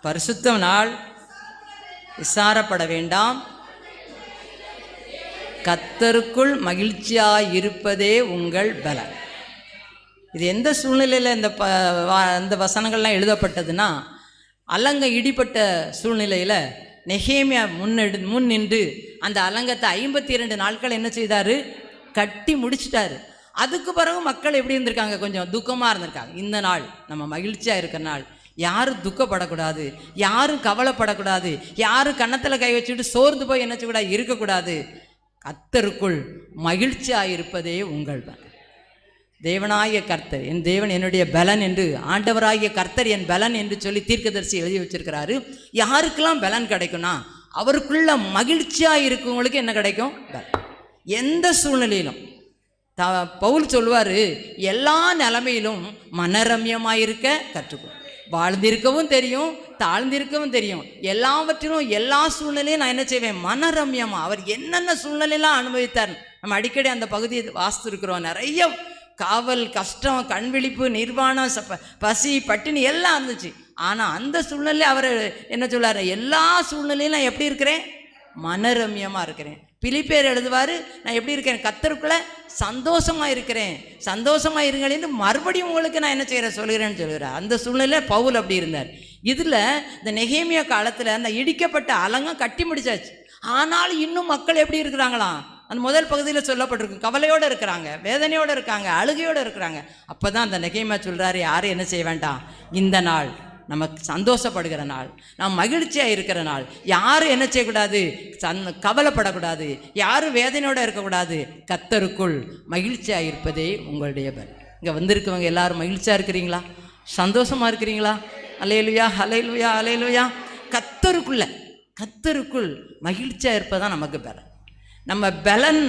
பரிசுத்த நாள் விசாரப்பட வேண்டாம், கர்த்தருக்குள் மகிழ்ச்சியாய் இருப்பதே உங்கள் பலன். இது எந்த சூழ்நிலையில் இந்த வசனங்கள்லாம் எழுதப்பட்டதுன்னா, அலங்க இடிப்பட்ட சூழ்நிலையில் நெகேமியா முன் நின்று அந்த அலங்கத்தை 52 நாட்கள் என்ன செய்தார்? கட்டி முடிச்சிட்டாரு. அதுக்கு பிறகு மக்கள் எப்படி இருந்திருக்காங்க? கொஞ்சம் துக்கமாக இருந்திருக்காங்க. இந்த நாள் நம்ம மகிழ்ச்சியாக இருக்கிற நாள், யாரும் துக்கப்படக்கூடாது, யாரும் கவலைப்படக்கூடாது, யாரும் கன்னத்தில் கை வச்சுக்கிட்டு சோர்ந்து போய் என்ன செய்யக்கூடாது? இருக்கக்கூடாது. கர்த்தருக்குள் மகிழ்ச்சியாக இருப்பதே உங்கள் பலன். தேவனாகிய கர்த்தர் என் தேவன் என்னுடைய பலன் என்று, ஆண்டவராகிய கர்த்தர் என் பலன் என்று சொல்லி தீர்க்கதரிசி எழுதி வச்சிருக்கிறாரு. யாருக்கெல்லாம் பலன் கிடைக்கும்னா, அவருக்குள்ள மகிழ்ச்சியாக இருக்கவங்களுக்கு என்ன கிடைக்கும்? பலன். எந்த சூழ்நிலையிலும் பவுல் சொல்லுவார், எல்லா நிலைமையிலும் மனரம்யமாயிருக்க கற்றுக்கணும். வாழ்ந்திருக்கவும் தெரியும், தாழ்ந்திருக்கவும் தெரியும். எல்லாவற்றிலும் எல்லா சூழ்நிலையும் நான் என்ன செய்வேன்? மனரம்யமாக. அவர் என்னென்ன சூழ்நிலையெல்லாம் அனுபவித்தார். நம்ம அடிக்கடி அந்த பகுதியை வாசித்துருக்கிறோம். நிறைய காவல், கஷ்டம், கண்விழிப்பு, நிர்வாணம், பசி, பட்டினி எல்லாம் இருந்துச்சு. ஆனால் அந்த சூழ்நிலை அவர் என்ன சொல்லார்? எல்லா சூழ்நிலையும் நான் எப்படி இருக்கிறேன்? மனரம்யமாக இருக்கிறேன். பிலிப்பியர் எழுதுவார், நான் எப்படி இருக்கிறேன்? கர்த்தருக்குள்ள சந்தோஷமாக இருக்கிறேன். சந்தோஷமாக இருங்களேன்னு மறுபடியும் உங்களுக்கு நான் என்ன செய்கிறேன்? சொல்கிறேன்னு சொல்கிறேன். அந்த சூழ்நிலையில் பவுல் அப்படி இருந்தார். இதில் இந்த நெகேமியா காலத்தில் அந்த இடிக்கப்பட்ட அலங்கம் கட்டி முடிச்சாச்சு. ஆனாலும் இன்னும் மக்கள் எப்படி இருக்கிறாங்களாம்? அந்த முதல் பகுதியில் சொல்லப்பட்டிருக்கு, கவலையோடு இருக்கிறாங்க, வேதனையோடு இருக்காங்க, அழுகையோடு இருக்கிறாங்க. அப்போ தான் அந்த நெகேமியா சொல்கிறாரு, யாரும் என்ன செய்ய வேண்டாம், இந்த நாள் நமக்கு சந்தோஷப்படுகிற நாள், நாம் மகிழ்ச்சியாக இருக்கிற நாள். யாரும் என்ன செய்யக்கூடாது? கவலைப்படக்கூடாது, யாரும் வேதனையோடு இருக்கக்கூடாது. கர்த்தருக்குள் மகிழ்ச்சியாக இருப்பதே உங்களுடைய பலன். இங்கே வந்திருக்கவங்க எல்லாரும் மகிழ்ச்சியாக இருக்கிறீங்களா? சந்தோஷமாக இருக்கிறீங்களா? அல்லேலூயா, அல்லேலூயா, அல்லேலூயா. கர்த்தருக்குள் மகிழ்ச்சியாக இருப்பதான் நமக்கு பலன். நம்ம பலன்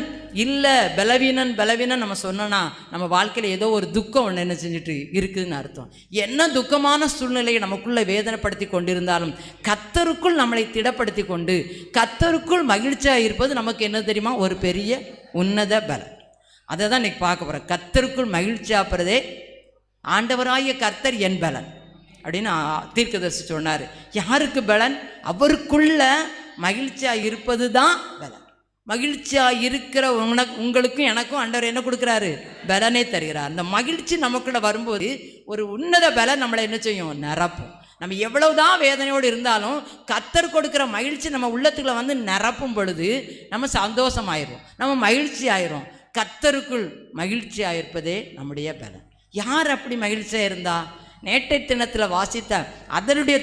இல்லை, பலவீனன் நம்ம சொன்னோன்னா நம்ம வாழ்க்கையில் ஏதோ ஒரு துக்கம் ஒன்று என்ன செஞ்சுட்டு இருக்குதுன்னு அர்த்தம். என்ன துக்கமான சூழ்நிலையை நமக்குள்ளே வேதனைப்படுத்தி கொண்டிருந்தாலும் கர்த்தருக்குள் நம்மளை திடப்படுத்தி கொண்டு கர்த்தருக்குள் மகிழ்ச்சியாக இருப்பது நமக்கு என்ன தெரியுமா? ஒரு பெரிய உன்னத பலன். அதை தான் இன்றைக்கி பார்க்க போகிறேன். கர்த்தருக்குள் மகிழ்ச்சியாகிறதே ஆண்டவராகிய கர்த்தர் என் பலன் அப்படின்னு தீர்க்கதரிசி சொன்னார். யாருக்கு பலன்? அவருக்குள்ள மகிழ்ச்சியாக இருப்பது தான் பலன். மகிழ்ச்சியாக இருக்கிற உங்களுக்கும் எனக்கும் ஆண்டவர் என்ன கொடுக்குறாரு? பலனே தருகிறார். அந்த மகிழ்ச்சி நமக்குள்ள வரும்போது ஒரு உன்னத பலன் நம்மளை என்ன செய்யும்? நிரப்பும். நம்ம எவ்வளவுதான் வேதனையோடு இருந்தாலும் கர்த்தர் கொடுக்குற மகிழ்ச்சி நம்ம உள்ளத்துக்குள்ள வந்து நிரப்பும் பொழுது நம்ம சந்தோஷமாயிரும், நம்ம மகிழ்ச்சி ஆயிரும். கர்த்தருக்குள் மகிழ்ச்சியாக இருப்பதே நம்முடைய பலன். யார் அப்படி மகிழ்ச்சியாக இருந்தா? நேற்றைய தினத்தில் வாசித்த அதனுடைய